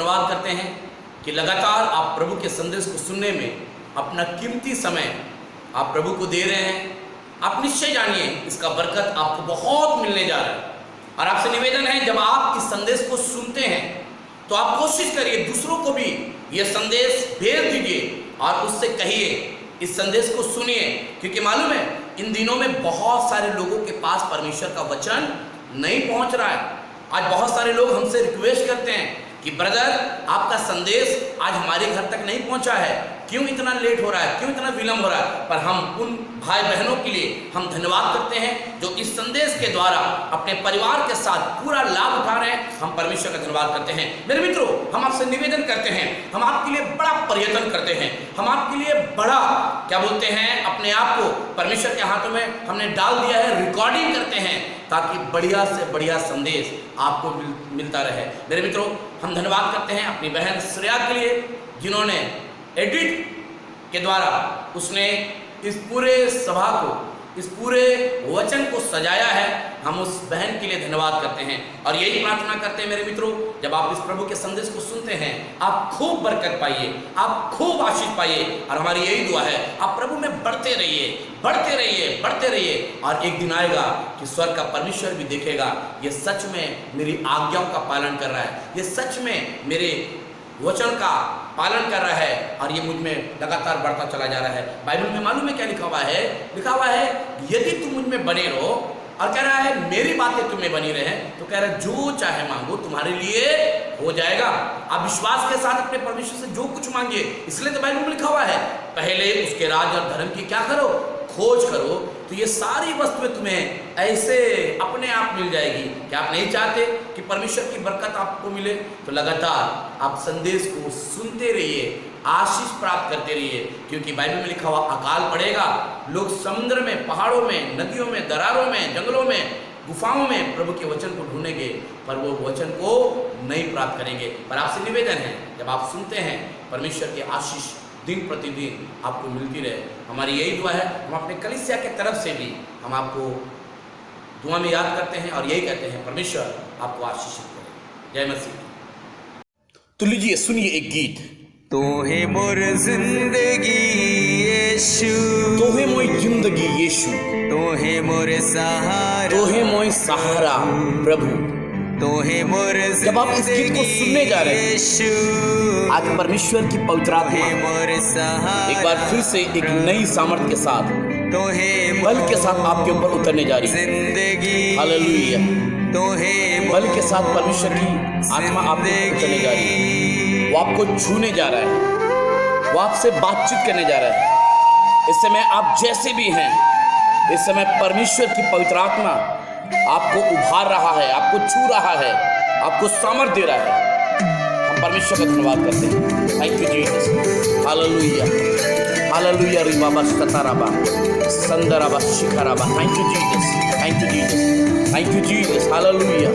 धन्यवाद करते हैं कि लगातार आप प्रभु के संदेश को सुनने में अपना कीमती समय आप प्रभु को दे रहे हैं। आप निश्चय जानिए इसका बरकत आपको बहुत मिलने जा रहा है। और आपसे निवेदन है, जब आप इस संदेश को सुनते हैं तो आप कोशिश करिए दूसरों को भी ये संदेश भेज दीजिए और उससे कहिए इस संदेश को सुनिए, क्योंकि मालूम है इन दिनों में बहुत सारे लोगों के पास परमेश्वर का वचन नहीं पहुंच रहा है। आज बहुत सारे लोग हमसे रिक्वेस्ट करते हैं कि ब्रदर आपका संदेश आज हमारे घर तक नहीं पहुंचा है, क्यों इतना लेट हो रहा है, क्यों इतना विलंब हो रहा है। पर हम उन भाई बहनों के लिए हम धन्यवाद करते हैं जो इस संदेश के द्वारा अपने परिवार के साथ पूरा लाभ उठा रहे हैं। हम परमेश्वर का धन्यवाद करते हैं। मेरे मित्रों, हम आपसे निवेदन करते हैं, हम आपके लिए बड़ा प्रयत्न करते हैं, हम आपके लिए बड़ा क्या बोलते हैं अपने आप को परमेश्वर के हाथों में हमने डाल दिया है, रिकॉर्डिंग करते हैं ताकि बढ़िया से बढ़िया संदेश आपको मिलता रहे। मेरे मित्रों, हम धन्यवाद करते हैं अपनी बहन श्रेया के लिए जिन्होंने एडिट के द्वारा उसने इस पूरे सभा को, इस पूरे वचन को सजाया है। हम उस बहन के लिए धन्यवाद करते हैं और यही प्रार्थना करते हैं मेरे मित्रों, जब आप इस प्रभु के संदेश को सुनते हैं आप खूब बरकत पाइए, आप खूब आशीष पाइए। और हमारी यही दुआ है आप प्रभु में बढ़ते रहिए, बढ़ते रहिए, बढ़ते रहिए। और एक दिन आएगा कि स्वर्ग का परमेश्वर भी देखेगा ये सच में मेरी आज्ञाओं का पालन कर रहा है, ये सच में मेरे वचन का पालन कर रहा है और ये मुझ में लगातार बढ़ता चला जा रहा है। बाइबल में मालूम है क्या लिखा हुआ है? लिखा हुआ है यदि तुम मुझ में बने रहो, और कह रहा है मेरी बातें तुम्हें बनी रहे, तो कह रहा है जो चाहे मांगो तुम्हारे लिए हो जाएगा। आप विश्वास के साथ अपने परमेश्वर से जो कुछ मांगिए, इसलिए तो बाइबल में लिखा हुआ है पहले उसके राज और धर्म की क्या करो, खोज करो, तो ये सारी वस्तुएं तुम्हें ऐसे अपने आप मिल जाएगी। क्या आप नहीं चाहते कि परमेश्वर की बरकत आपको मिले? तो लगातार आप संदेश को सुनते रहिए, आशीष प्राप्त करते रहिए, क्योंकि बाइबल में लिखा हुआ अकाल पड़ेगा, लोग समुद्र में, पहाड़ों में, नदियों में, दरारों में, जंगलों में, गुफाओं में प्रभु के वचन को ढूंढेंगे पर वो वचन को नहीं प्राप्त करेंगे। पर आपसे निवेदन है, जब आप सुनते हैं परमेश्वर के आशीष दिन प्रतिदिन आपको मिलती रहे। हमारी यही दुआ है। हम अपने कलीसिया के तरफ से भी हम आपको दुआ में याद करते हैं और यही कहते हैं परमेश्वर आपको आशीषित करे। जय मसीह। तो लीजिए सुनिए एक गीत। तो है मोर जिंदगी यीशु, तो है मोई जिंदगी यीशु, तो है मोर सहारा, तो है मोई सहारा प्रभु। तो है मोर जब आप इस गीत को सुनने जा रहे हैं, यीशु, आज परमेश्वर की पवित्र आत्मा मोर सहारा, एक बार फिर से एक नई सामर्थ के साथ, तो है बल के साथ आपके ऊपर उतरने जा रही है। जिंदगी, हालेलुया। तो है बल के साथ परमेश्वर की आत्मा आपके ऊपर उतरने जा रही है। वो आपको छूने जा रहा है, वो आपसे बातचीत करने जा रहा है। इस समय आप जैसे भी हैं, इस समय परमेश्वर की पवित्र आत्मा आपको उभार रहा है, आपको छू रहा है, आपको सामर्थ दे रहा है। हम परमेश्वर का धन्यवाद करते हैं। Thank you Jesus. Hallelujah, hallelujah. रिबाबा सताराबा संदराबा शिखराबा। Thank you Jesus, thank you Jesus, thank you Jesus. Hallelujah,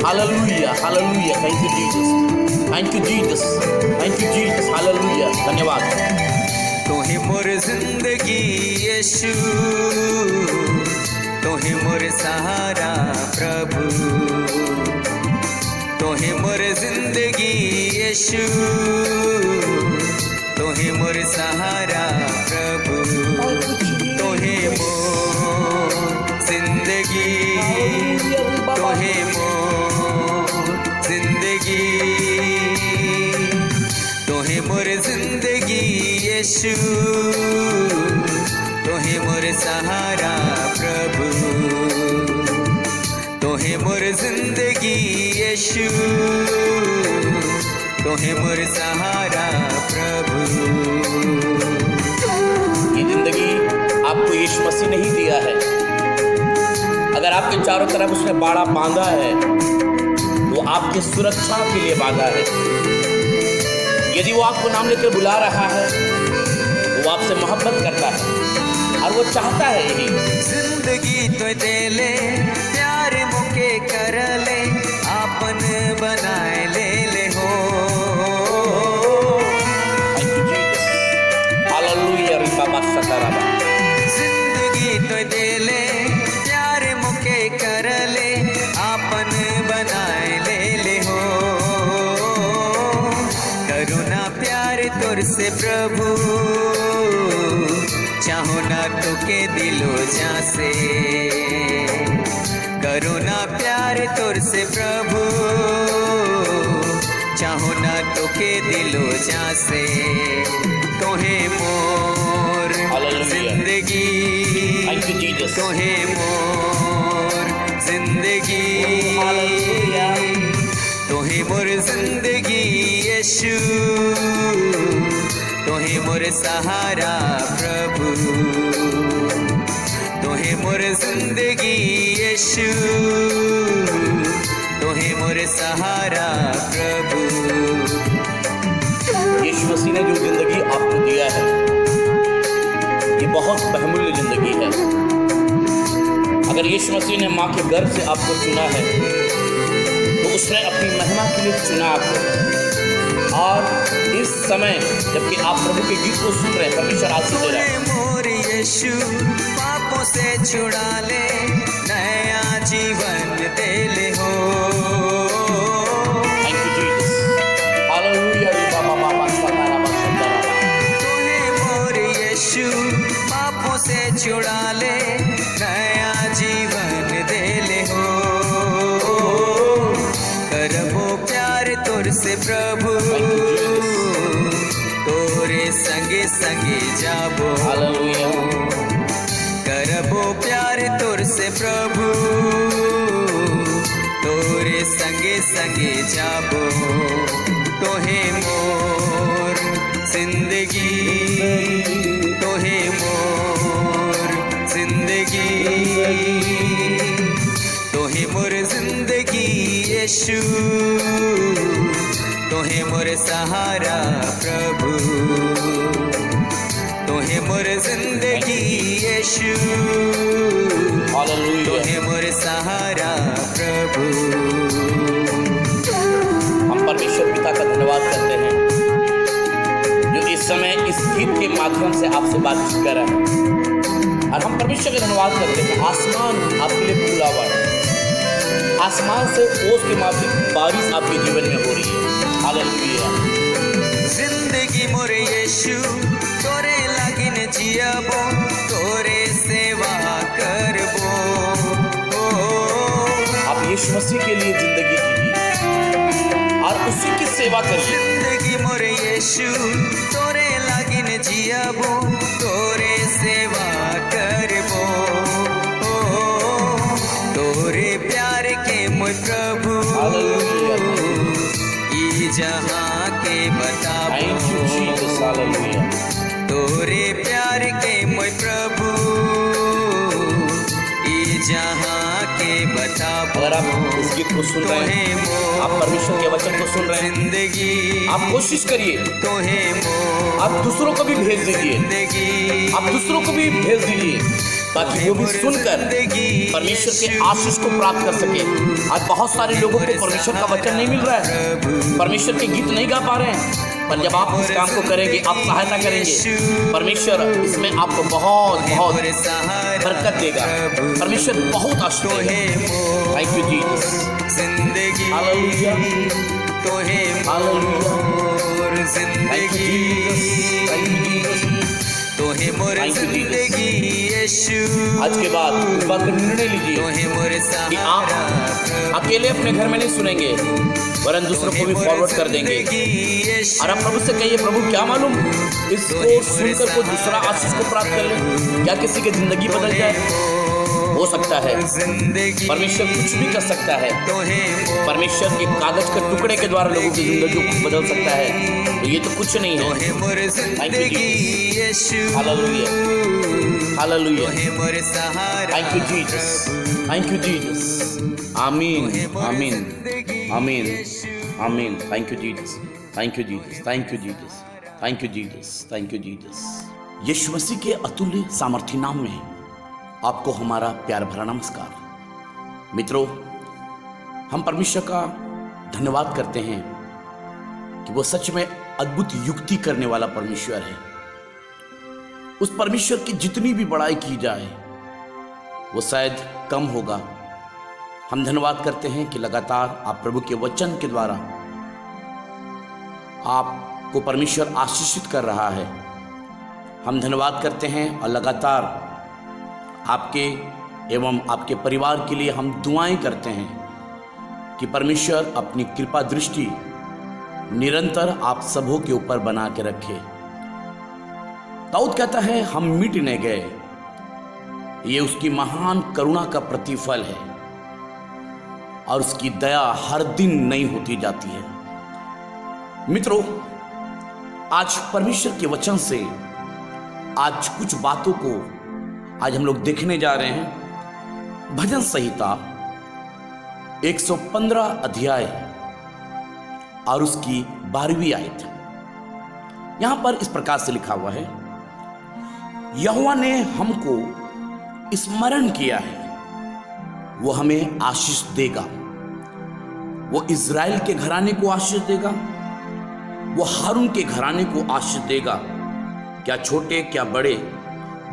hallelujah, hallelujah. Thank you Jesus, thank you Jesus, thank you Jesus. Hallelujah, धन्यवाद। तो है मोर जिंदगी यीशु, तो है मोर सहारा प्रभु, तो है मोर जिंदगी यीशु, तो है मोर सहारा प्रभु, तो है मोर जिंदगी, तो है मोर जिंदगी, तो है मोर जिंदगी यीशु, तो है मोर सहारा प्रभु, तो है मोर जिंदगी यीशु, तो है मोर सहारा प्रभु। ये जिंदगी आपको यीशु मसीह नहीं दिया है। अगर आपके चारों तरफ उसने बाड़ा बांधा है, वो आपकी सुरक्षा के लिए बांधा है। यदि वो आपको नाम लेकर बुला रहा है, वो आपसे मोहब्बत करता है और वो चाहता है यही। जिंदगी तो दे ले, प्यार मुके कर ले, आपन बनाए ले ले हो। हालेलुया, रिबाबा सताराबा। जिंदगी तो दे ले, प्यार मुके कर ले, आपन बनाए ले ले हो। तोर से प्रभु, चाहो ना तोके दिलो जा से, करो ना प्यार तोर से प्रभु, चाहो ना तोके दिलो जा से, तोहे मोर जिंदगी, तोहे मोर जिंदगी, तोहे मोर जिंदगी यीशु, तोहे मोर सहारा प्रभु, तोहे मोर जिंदगी यीशु, तोहे मोर सहारा प्रभु। यीशु मसीह ने जो जिंदगी आपको दिया है ये बहुत बहुमूल्य जिंदगी है। अगर यीशु मसीह ने माँ के गर्भ से आपको चुना है तो उसने अपनी महिमा के लिए चुना आपको। और इस समय जबकि आप प्रभु के गीत को सुन रहे हैं, परमेश्वर आशीष दे रहा है। मोर यीशु पापों से छुड़ा ले, नया जीवन दे ले हो। Thank you Jesus, hallelujah. तोहे मोर यीशु पापों से छुड़ा ले, नया जीवन दे ले हो। करबो प्यार तोर से प्रभु, तोरे संगे संगे जाबो। हालेलुया। करबो प्यार तोर से प्रभु, तोरे संगे संगे जाबो। तोहे मोर जिंदगी, तोहे मोर जिंदगी, तोहे मोर जिंदगी यीशु, तोहे मोर सहारा प्रभु, तोहे मोर जिंदगी यीशु, हालेलुया। तोहे मोर सहारा प्रभु। हम परमेश्वर पिता का धन्यवाद करते हैं जो इस समय इस गीत के माध्यम से आपसे बातचीत कर रहा है। और हम परमेश्वर का धन्यवाद करते हैं, आसमान आपके लिए खुला हुआ है, आसमान से ओस के माफिक बारिश आपके जीवन में हो रही है। हालेलुया। जिंदगी मोर यीशु तोरे लागिन जियबो, तोरे सेवा करबो। आप यीशु मसीह के लिए जिंदगी जीजिए और उसी की सेवा करिए। जिंदगी मोर यीशु तोरे लागिन जियबो, तोरे सेवा करबो। तोरे प्यार के मोर प्रभु, ई जहां के बताबो। Thank you Jesus, hallelujah. तोरे प्यार के मोर प्रभु, ई जहां के बताबो। अगर आप इस गीत को सुन रहे हैं, आप परमेश्वर के वचन को सुन रहे हैं, जिंदगी आप कोशिश करिए, तोहे मोर आप दूसरों को भी भेज दीजिए, जिंदगी, आप दूसरों को भी भेज दीजिए ताकि वो भी सुनकर परमेश्वर के आशीष को प्राप्त कर सके। आज बहुत सारे लोगों को परमेश्वर का वचन नहीं मिल रहा है, परमेश्वर के गीत नहीं गा पा रहे हैं, पर जब आप इस काम को करेंगे, आप सहायता करेंगे, परमेश्वर इसमें आपको बहुत बहुत बरकत देगा, परमेश्वर बहुत आशीष देगा। थैंक यू जीसस, जिंदगी हालेलुया, तोहे hallelujah. More thank you Jesus, thank you Jesus, तोहे मोर Thank you, Jesus. जिंदगी यीशु, आज के बाद इस बात का निर्णय लीजिए तोहे मोर कि आप सहारा अकेले अपने घर में नहीं सुनेंगे, वरन दूसरों को भी फॉरवर्ड कर देंगे। और आप प्रभु से कहिए, प्रभु क्या मालूम इसको सुनकर कोई दूसरा आशीष को प्राप्त कर ले, क्या किसी की जिंदगी बदल जाए। हो सकता है, परमेश्वर कुछ भी कर सकता है। परमेश्वर एक कागज के टुकड़े के द्वारा लोगों की जिंदगी को बदल सकता है, तो ये तो कुछ नहीं है। Thank you Jesus, hallelujah, hallelujah. Thank you Jesus, thank you Jesus, आमीन, आमीन, आमीन, आमीन। Thank you Jesus, thank you Jesus, thank you Jesus, thank you Jesus, thank you Jesus. यीशु मसीह के अतुल्य सामर्थी नाम में आपको हमारा प्यार भरा नमस्कार। मित्रों, हम परमेश्वर का धन्यवाद करते हैं कि वो सच में अद्भुत युक्ति करने वाला परमेश्वर है। उस परमेश्वर की जितनी भी बड़ाई की जाए वो शायद कम होगा। हम धन्यवाद करते हैं कि लगातार आप प्रभु के वचन के द्वारा आप को परमेश्वर आशीषित कर रहा है। हम धन्यवाद करते हैं और लगातार आपके एवं आपके परिवार के लिए हम दुआएं करते हैं कि परमेश्वर अपनी कृपा दृष्टि निरंतर आप सबों के ऊपर बना के रखे। दाऊद कहता है हम मिट नहीं गए, ये उसकी महान करुणा का प्रतिफल है और उसकी दया हर दिन नई होती जाती है। मित्रों, आज परमेश्वर के वचन से आज कुछ बातों को आज हम लोग देखने जा रहे हैं। भजन संहिता 115 अध्याय और उसकी 12वीं आयत। यहां पर इस प्रकार से लिखा हुआ है, यहोवा ने हमको स्मरण किया है, वो हमें आशीष देगा। वो इज़राइल के घराने को आशीष देगा, वो हारून के घराने को आशीष देगा। क्या छोटे क्या बड़े,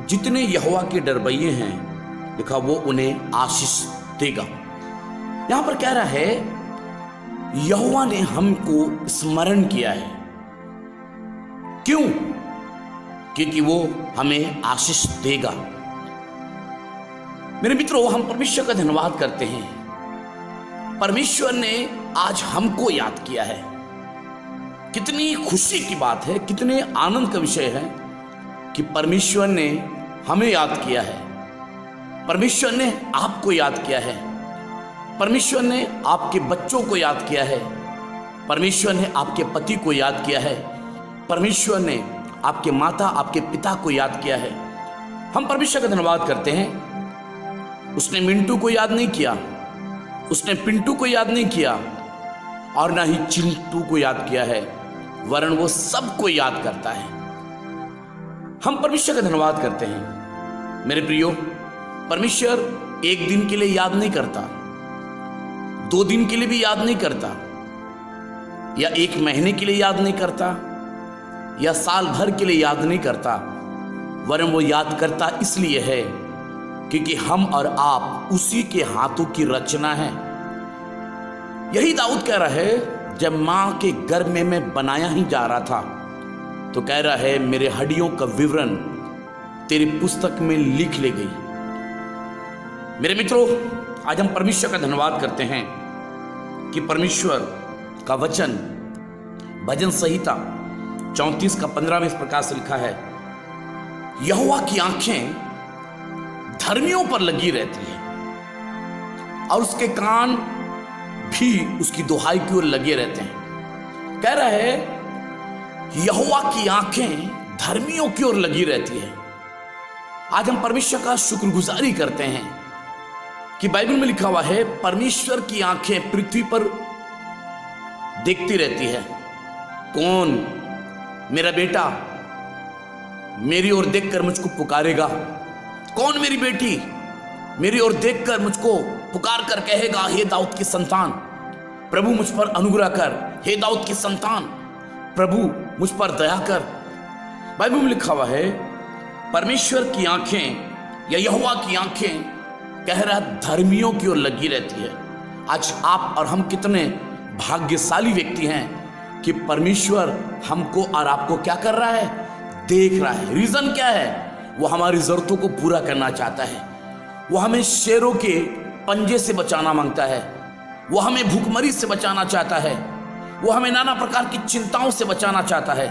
जितने यहोवा के डरबैये हैं, लिखा वो उन्हें आशीष देगा। यहां पर कह रहा है यहोवा ने हमको स्मरण किया है। क्यों? क्योंकि वो हमें आशीष देगा। मेरे मित्रों, हम परमेश्वर का धन्यवाद करते हैं। परमेश्वर ने आज हमको याद किया है। कितनी खुशी की बात है, कितने आनंद का विषय है कि परमेश्वर ने हमें याद किया है। परमेश्वर ने आपको याद किया है। परमेश्वर ने आपके बच्चों को याद किया है। परमेश्वर ने आपके पति को याद किया है। परमेश्वर ने आपके माता आपके पिता को याद किया है। हम परमेश्वर का धन्यवाद करते हैं। उसने मिंटू को याद नहीं किया, उसने पिंटू को याद नहीं किया और ना ही चिंटू को याद किया है, वरन वो सबको याद करता है। हम परमेश्वर का धन्यवाद करते हैं। मेरे प्रियो, परमेश्वर एक दिन के लिए याद नहीं करता, 2 दिन के लिए भी याद नहीं करता, या 1 महीने के लिए याद नहीं करता, या साल भर के लिए याद नहीं करता, वरन वो याद करता इसलिए है क्योंकि हम और आप उसी के हाथों की रचना है। यही दाऊद कह रहा है, जब मां के गर्भ में मैं बनाया ही जा रहा था तो कह रहा है मेरे हड्डियों का विवरण तेरी पुस्तक में लिख ले गई। मेरे मित्रों, आज हम परमेश्वर का धन्यवाद करते हैं कि परमेश्वर का वचन भजन संहिता 34 का 15 में इस प्रकार से लिखा है, यहोवा की आंखें धर्मियों पर लगी रहती है और उसके कान भी उसकी दुहाई की ओर लगे रहते हैं। कह रहा है यहोवा की आंखें धर्मियों की ओर लगी रहती है। आज हम परमेश्वर का शुक्रगुजारी करते हैं कि बाइबल में लिखा हुआ है परमेश्वर की आंखें पृथ्वी पर देखती रहती है। कौन? मेरा बेटा मेरी ओर देखकर मुझको पुकारेगा। कौन? मेरी बेटी मेरी ओर देखकर मुझको पुकार कर कहेगा, हे दाऊद की संतान प्रभु मुझ पर अनुग्रह कर, हे दाऊद की संतान प्रभु मुझ पर दया कर। बाइबल में लिखा हुआ है परमेश्वर की आंखें या यहोवा की आंखें कह रहा धर्मियों की ओर लगी रहती है। आज आप और हम कितने भाग्यशाली व्यक्ति हैं कि परमेश्वर हमको और आपको क्या कर रहा है? देख रहा है। रीजन क्या है? वो हमारी जरूरतों को पूरा करना चाहता है। वो हमें शेरों के पंजे से बचाना मांगता है। वो हमें भूखमरी से बचाना चाहता है। वो हमें नाना प्रकार की चिंताओं से बचाना चाहता है।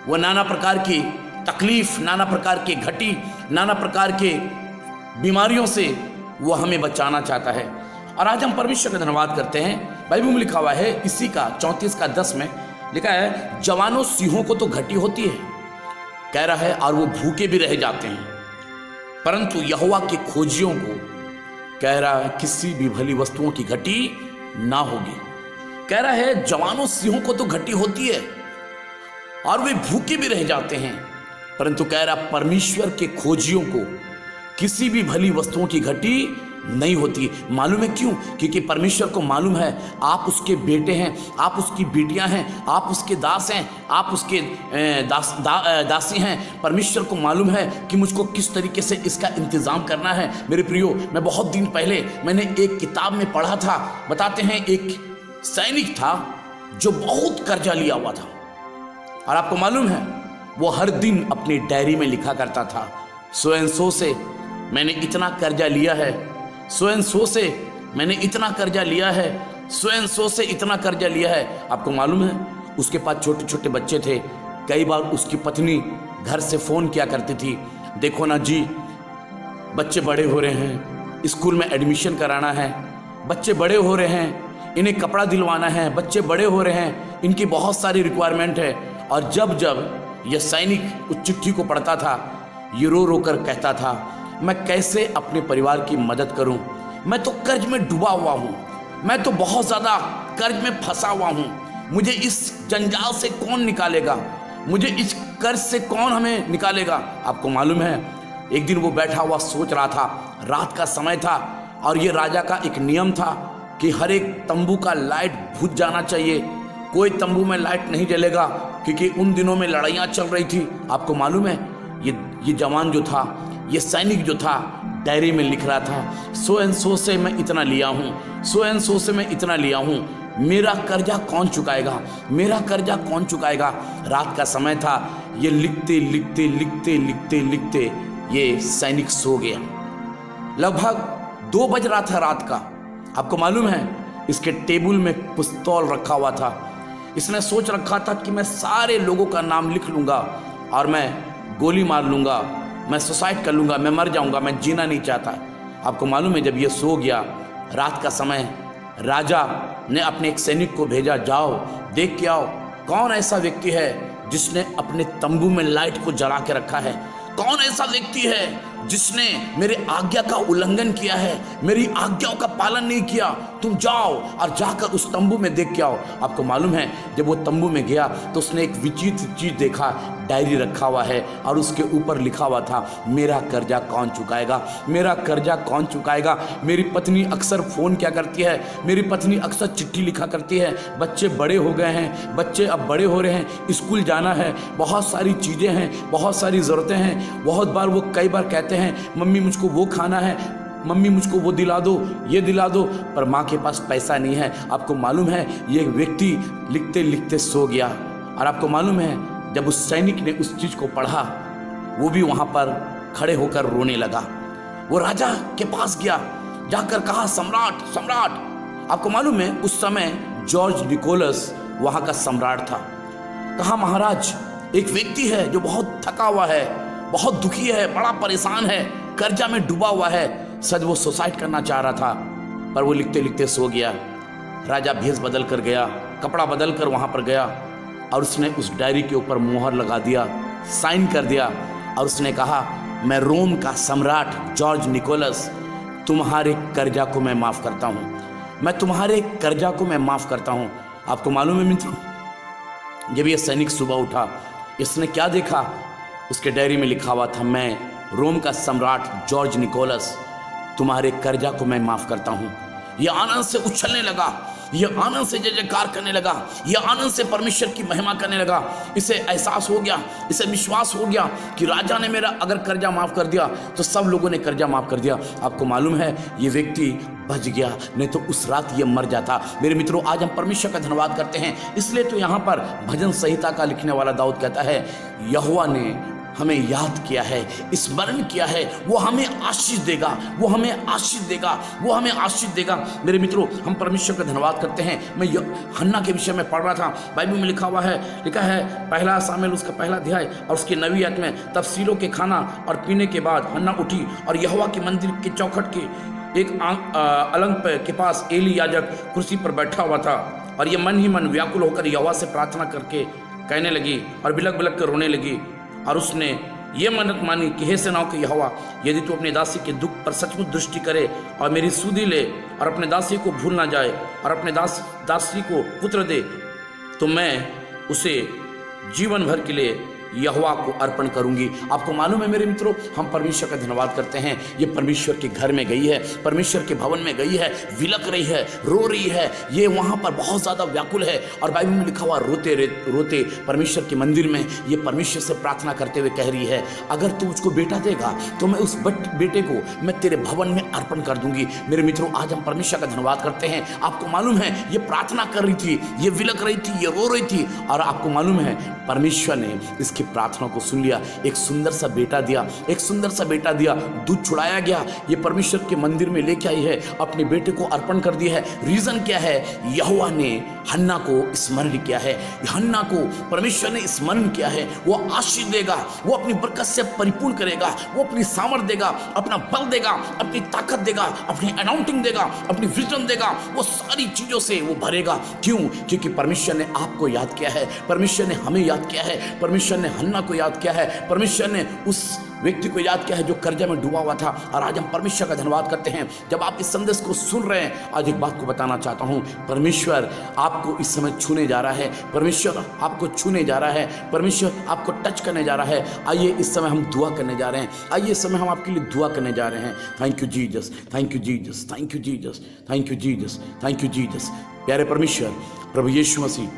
वो नाना प्रकार की तकलीफ, नाना प्रकार के घटी, नाना प्रकार के बीमारियों से वो हमें बचाना चाहता है। और आज हम परमेश्वर का धन्यवाद करते हैं। बाइबल में लिखा हुआ है इसी का 34 का 10 में लिखा है, जवानों सिंहों को तो घटी होती है, कह रहा है, और वो भूखे भी रह जाते हैं, परंतु यहोवा के खोजियों को कह रहा है किसी भी भली वस्तुओं की घटी ना होगी। कह रहा है जवानों सिंहों को तो घटी होती है और वे भूखे भी रह जाते हैं, परंतु कह रहा परमेश्वर के खोजियों को किसी भी भली वस्तुओं की घटी नहीं होती। मालूम है क्यों? क्योंकि परमेश्वर को मालूम है आप उसके बेटे हैं, आप उसकी बेटियां हैं, आप उसके दास हैं, आप उसके दासी हैं। परमेश्वर को मालूम है कि मुझको किस तरीके से इसका इंतज़ाम करना है। मेरे प्रियो, मैं बहुत दिन पहले मैंने एक किताब में पढ़ा था, बताते हैं एक सैनिक था जो बहुत कर्जा लिया हुआ था और आपको मालूम है वो हर दिन अपनी डायरी में लिखा करता था, सो एंड सो से मैंने इतना कर्जा लिया है, सो एंड सो से मैंने इतना कर्जा लिया है, सो एंड सो से इतना कर्जा लिया है। आपको मालूम है उसके पास छोटे छोटे बच्चे थे। कई बार उसकी पत्नी घर से फ़ोन किया करती थी, देखो ना जी बच्चे बड़े हो रहे हैं, स्कूल में एडमिशन कराना है, बच्चे बड़े हो रहे हैं, इन्हें कपड़ा दिलवाना है, बच्चे बड़े हो रहे हैं, इनकी बहुत सारी रिक्वायरमेंट है। और जब जब यह सैनिक उस चिट्ठी को पढ़ता था ये रो रो कर कहता था, मैं कैसे अपने परिवार की मदद करूं, मैं तो कर्ज में डूबा हुआ हूं, मैं तो बहुत ज़्यादा कर्ज में फंसा हुआ हूं, मुझे इस जंजाल से कौन निकालेगा, मुझे इस कर्ज से कौन हमें निकालेगा। आपको मालूम है एक दिन वो बैठा हुआ सोच रहा था, रात का समय था और ये राजा का एक नियम था कि हर एक तंबू का लाइट बुझ जाना चाहिए, कोई तंबू में लाइट नहीं जलेगा, क्योंकि उन दिनों में लड़ाइयाँ चल रही थी। आपको मालूम है ये जवान जो था, ये सैनिक जो था, डायरी में लिख रहा था, सो एंड सो से मैं इतना लिया हूँ, सो एंड सो से मैं इतना लिया हूँ, मेरा कर्जा कौन चुकाएगा, मेरा कर्जा कौन चुकाएगा। रात का समय था, ये लिखते लिखते लिखते लिखते लिखते ये सैनिक सो गया। लगभग 2 बज रहा था रात का। आपको मालूम है इसके टेबल में पिस्तौल रखा हुआ था। इसने सोच रखा था कि मैं सारे लोगों का नाम लिख लूँगा और मैं गोली मार लूँगा, मैं सुसाइड कर लूँगा, मैं मर जाऊँगा, मैं जीना नहीं चाहता। आपको मालूम है जब ये सो गया रात का समय, राजा ने अपने एक सैनिक को भेजा, जाओ देख के आओ कौन ऐसा व्यक्ति है जिसने अपने तंबू में लाइट को जला के रखा है, कौन ऐसा व्यक्ति है जिसने मेरे आज्ञा का उल्लंघन किया है, मेरी आज्ञाओं का पालन नहीं किया। तुम जाओ और जाकर उस तंबू में देख के आओ। आपको मालूम है जब वो तंबू में गया तो उसने एक विचित्र चीज देखा, डायरी रखा हुआ है और उसके ऊपर लिखा हुआ था, मेरा कर्जा कौन चुकाएगा, मेरा कर्जा कौन चुकाएगा। मेरी पत्नी अक्सर फ़ोन किया करती है, मेरी पत्नी अक्सर चिट्ठी लिखा करती है, बच्चे बड़े हो गए हैं, बच्चे अब बड़े हो रहे हैं, स्कूल जाना है, बहुत सारी चीज़ें हैं, बहुत सारी ज़रूरतें हैं। बहुत बार वो कई बार कहते हैं मम्मी मुझको वो खाना है, मम्मी मुझको वो दिला दो, ये दिला दो, पर माँ के पास पैसा नहीं है। आपको मालूम है ये व्यक्ति लिखते लिखते सो गया। और आपको मालूम है जब उस सैनिक ने उस चीज़ को पढ़ा वो भी वहाँ पर खड़े होकर रोने लगा। वो राजा के पास गया, जाकर कहा, सम्राट सम्राट। आपको मालूम है उस समय जॉर्ज निकोलस वहाँ का सम्राट था। कहा, महाराज एक व्यक्ति है जो बहुत थका हुआ है, बहुत दुखी है, बड़ा परेशान है, कर्जा में डूबा हुआ है, सच वो सुसाइड करना चाह रहा था, पर वो लिखते लिखते सो गया। राजा भेष बदल कर गया, कपड़ा बदल कर वहाँ पर गया और उसने उस डायरी के ऊपर मोहर लगा दिया, साइन कर दिया और उसने कहा, मैं रोम का सम्राट जॉर्ज निकोलस तुम्हारे कर्जा को मैं माफ़ करता हूँ, मैं तुम्हारे कर्जा को मैं माफ़ करता हूँ। आपको मालूम है मित्रों, जब ये सैनिक सुबह उठा इसने क्या देखा, उसके डायरी में लिखा हुआ था, मैं रोम का सम्राट जॉर्ज निकोलस तुम्हारे कर्जा को मैं माफ़ करता हूँ। यह आनंद से उछलने लगा, यह आनंद से जय जयकार करने लगा, यह आनंद से परमेश्वर की महिमा करने लगा। इसे एहसास हो गया, इसे विश्वास हो गया कि राजा ने मेरा अगर कर्जा माफ़ कर दिया तो सब लोगों ने कर्जा माफ़ कर दिया। आपको मालूम है ये व्यक्ति बच गया, नहीं तो उस रात ये मर जाता। मेरे मित्रों, आज हम परमेश्वर का धन्यवाद करते हैं, इसलिए तो यहाँ पर भजन संहिता का लिखने वाला दाऊद कहता है, यहोवा ने हमें याद किया है, स्मरण किया है, वो हमें आशीष देगा, वो हमें आशीष देगा, वो हमें आशीष देगा। मेरे मित्रों, हम परमेश्वर का धन्यवाद करते हैं। मैं हन्ना के विषय में पढ़ रहा था, बाइबल में लिखा है 1 सामुएल उसका 1 अध्याय और उसके 9वीं आयत में, तब सीलो के खाना और पीने के बाद हन्ना उठी और यहोवा के मंदिर के चौखट के एक अलंग के पास एली याजक कुर्सी पर बैठा हुआ था और ये मन ही मन व्याकुल होकर यहोवा से प्रार्थना करके कहने लगी और बिलक बिलक कर रोने लगी। और उसने ये मन्नत मानी कि हे सेनाओं के यहोवा, यदि तू अपने दासी के दुख पर सचमुच दृष्टि करे और मेरी सुधि ले और अपने दासी को भूल ना जाए और अपने दासी को पुत्र दे, तो मैं उसे जीवन भर के लिए यहोवा को अर्पण करूंगी। आपको मालूम है मेरे मित्रों, हम परमेश्वर का धन्यवाद करते हैं। ये परमेश्वर के घर में गई है, परमेश्वर के भवन में गई है, विलक रही है, रो रही है, ये वहां पर बहुत ज्यादा व्याकुल है। और बाइबल में लिखा हुआ रोते रोते परमेश्वर के मंदिर में ये परमेश्वर से प्रार्थना करते हुए कह रही है, अगर तू मुझको बेटा देगा तो मैं उस बेटे को मैं तेरे भवन में अर्पण कर दूंगी। मेरे मित्रों, आज हम परमेश्वर का धन्यवाद करते हैं। आपको मालूम है ये प्रार्थना कर रही थी, ये विलक रही थी, ये रो रही थी, और आपको मालूम है परमेश्वर ने इसकी प्रार्थना को सुन लिया। एक सुंदर सा बेटा दिया, एक सुंदर सा बेटा दिया, दूध छुड़ाया गया, ये परमेश्वर के मंदिर में लेके आई है, अपने बेटे को अर्पण कर दिया है। रीजन क्या है? यहोवा ने हन्ना को स्मरण किया है, हन्ना को परमेश्वर ने स्मरण किया है। वो आशीष देगा, वो अपनी बरकत से परिपूर्ण करेगा, वो अपनी सामर्थ देगा, अपना बल देगा, अपनी ताकत देगा, अपनी अनाउंटिंग देगा, अपनी विजन देगा, वो सारी चीजों से वो भरेगा। क्यों? क्योंकि परमेश्वर ने आपको याद किया है, परमेश्वर ने हमें याद किया है, परमेश्वर ने हन्ना को याद किया है, परमेश्वर ने उस व्यक्ति को याद किया है जो कर्जा में डूबा हुआ था। और आज हम परमेश्वर का धन्यवाद करते हैं। जब आप इस संदेश को सुन रहे हैं, आज एक बात को बताना चाहता हूं, परमेश्वर आपको इस समय छूने जा रहा है, परमेश्वर आपको छूने जा रहा है, परमेश्वर आपको टच करने जा रहा है। आइए इस समय हम दुआ करने जा रहे हैं, आइए इस समय हम आपके लिए दुआ करने जा रहे हैं। Thank you Jesus, thank you Jesus, thank you Jesus, thank you Jesus, thank you Jesus. प्यारे परमेश्वर प्रभु यीशु मसीह,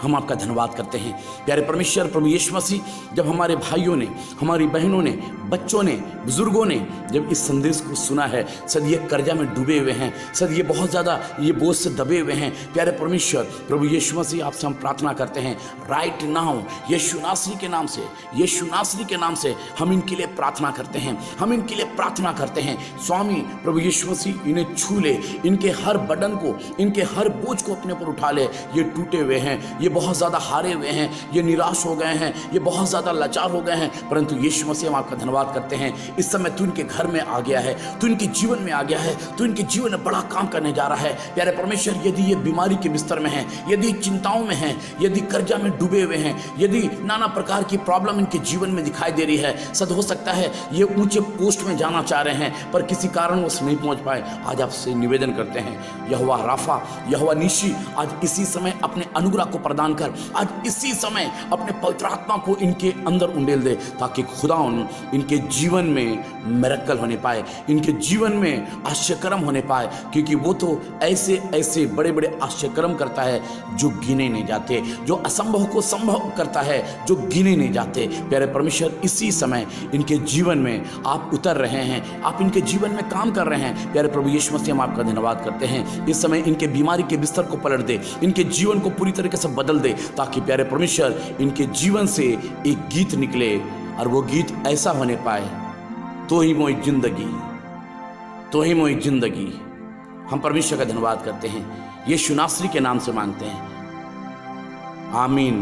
हम आपका धन्यवाद करते हैं। प्यारे परमेश्वर प्रभु यीशु मसीह, जब हमारे भाइयों ने, हमारी बहनों ने, बच्चों ने, बुजुर्गों ने जब इस संदेश को सुना है, सद ये कर्जा में डूबे हुए हैं, सद ये बहुत ज़्यादा ये बोझ से दबे हुए हैं, प्यारे परमेश्वर प्रभु यीशु मसीह आपसे हम प्रार्थना करते हैं राइट नाउ, यीशु नासरी के नाम से, यीशु नासरी के नाम से हम इनके लिए प्रार्थना करते हैं, हम इनके लिए प्रार्थना करते हैं। स्वामी प्रभु यीशु मसीह इन्हें छू ले, इनके हर बर्डन को, इनके हर बोझ को अपने पर उठा ले। ये टूटे हुए हैं, ये बहुत ज़्यादा हारे हुए हैं, ये निराश हो गए हैं, ये बहुत ज़्यादा लाचार हो गए हैं, परंतु यीशु मसीह हम आपका धन्यवाद करते हैं। इस समय तू इनके घर में आ गया है, तू इनके जीवन में आ गया है, तू इनके जीवन में बड़ा काम करने जा रहा है। प्यारे परमेश्वर, यदि ये बीमारी के बिस्तर में है, यदि चिंताओं में है, यदि कर्जा में डूबे हुए हैं, यदि नाना प्रकार की प्रॉब्लम इनके जीवन में दिखाई दे रही है, सद हो सकता है ये ऊंचे पोस्ट में जाना चाह रहे हैं पर किसी कारणवश नहीं पहुंच पाए, आज आपसे निवेदन करते हैं, यहोवा राफा, यहोवा निशी, आज इसी समय अपने अनुग्रह को प्रदान कर, आज इसी समय अपने पवित्र आत्मा को इनके अंदर उंडेल दे, ताकि खुदा इनके जीवन में मिरेकल होने पाए, इनके जीवन में आश्चर्यकर्म होने पाए, क्योंकि वो तो ऐसे ऐसे बड़े बड़े आश्चर्यकर्म करता है जो गिने नहीं जाते, जो असंभव को संभव करता है जो गिने नहीं जाते। प्यारे परमेश्वर, इसी समय इनके जीवन में आप उतर रहे हैं, आप इनके जीवन में काम कर रहे हैं। प्यारे प्रभु यीशु मसीह, हम आपका धन्यवाद करते हैं। इस समय इनके बीमारी के बिस्तर को पलट दे, इनके जीवन को पूरी तरीके से बदल दे, ताकि प्यारे परमेश्वर इनके जीवन से एक गीत निकले और वो गीत ऐसा होने पाए, तो ही मोई जिंदगी, तो ही मोई जिंदगी। हम परमेश्वर का धन्यवाद करते हैं, यीशु नासरी के नाम से मांगते हैं, आमीन।